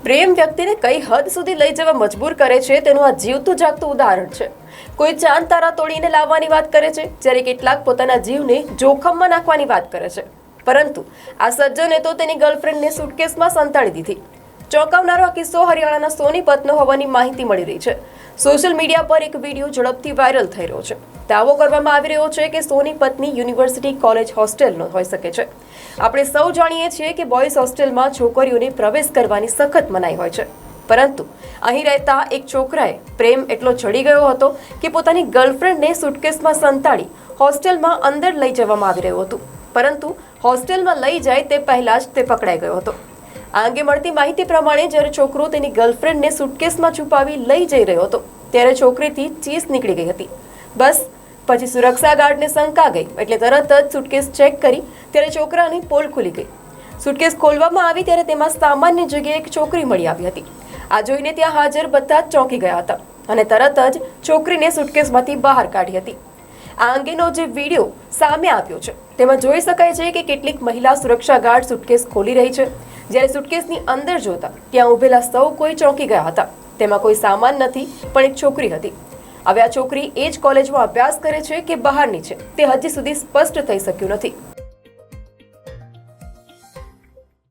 પ્રેમ વ્યક્તિને કઈ હદ સુધી લઈ જવા મજબૂર કરે છે તેનું આ જીવતું જાગતું ઉદાહરણ છે। કોઈ ચાંદ તારા તોડીને લાવવાની વાત કરે છે, જ્યારે કેટલાક પોતાના જીવને જોખમમાં નાખવાની વાત કરે છે। પરંતુ આ સજ્જને તો તેની ગર્લફ્રેન્ડને સુટકેસમાં સંતાડી દીધી। ચોંકાવનારો આ કિસ્સો હરિયાણાના સોનીપતનો હોવાની માહિતી મળી રહી છે। સોશિયલ મીડિયા પર એક વિડીયો ઝડપથી વાયરલ થઈ રહ્યો છે। દાવો કરવામાં આવી રહ્યો છે કે સોનીપતની યુનિવર્સિટી કોલેજ હોસ્ટેલનો હોઈ શકે છે। આપણે સૌ જાણીએ છીએ કે બોયઝ હોસ્ટેલમાં છોકરીઓને પ્રવેશ કરવાની સખત મનાઈ હોય છે, પરંતુ અહીં રહેતા એક છોકરાએ પ્રેમ એટલો ચડી ગયો હતો કે પોતાની ગર્લફ્રેન્ડને સુટકેસમાં સંતાડી હોસ્ટેલમાં અંદર લઈ જવામાં આવી રહ્યું હતું, પરંતુ હોસ્ટેલમાં લઈ જાય તે પહેલા જ તે પકડાઈ ગયો હતો। આ અંગે મળતી માહિતી પ્રમાણે જ્યારે છોકરો તેની ગર્લફ્રેન્ડને સુટકેસમાં છુપાવી લઈ જઈ રહ્યો હતો ત્યારે છોકરીથી ચીસ નીકળી ગઈ હતી। બસ પછી સુરક્ષા ગાર્ડને શંકા ગઈ એટલે તરત જ સુટકેસ ચેક કરી ત્યારે છોકરાની પોલ ખુલી ગઈ। સુટકેસ ખોલવામાં આવી ત્યારે તેમાં સામાન્ય જગ્યાએ એક છોકરી મળી આવી હતી। આ જોઈને ત્યાં હાજર બધા જ ચોંકી ગયા હતા અને તરત જ છોકરીને સુટકેસમાંથી બહાર કાઢી હતી। આ અંગેનો જે વિડીયો સામે આવ્યો છે તેમાં જોઈ શકાય છે કે કેટલીક મહિલા સુરક્ષા ગાર્ડ સુટકેસ ખોલી રહી છે, જ્યારે સુટકેસની અંદર જોતા ત્યાં ઉભેલા સૌ કોઈ ચોંકી ગયા હતા। તેમાં કોઈ સામાન નથી, પણ એક છોકરી હતી। હવે આ છોકરી એ જ કોલેજમાં અભ્યાસ કરે છે કે બહારની છે તે હજી સુધી સ્પષ્ટ થઈ શક્યું નથી।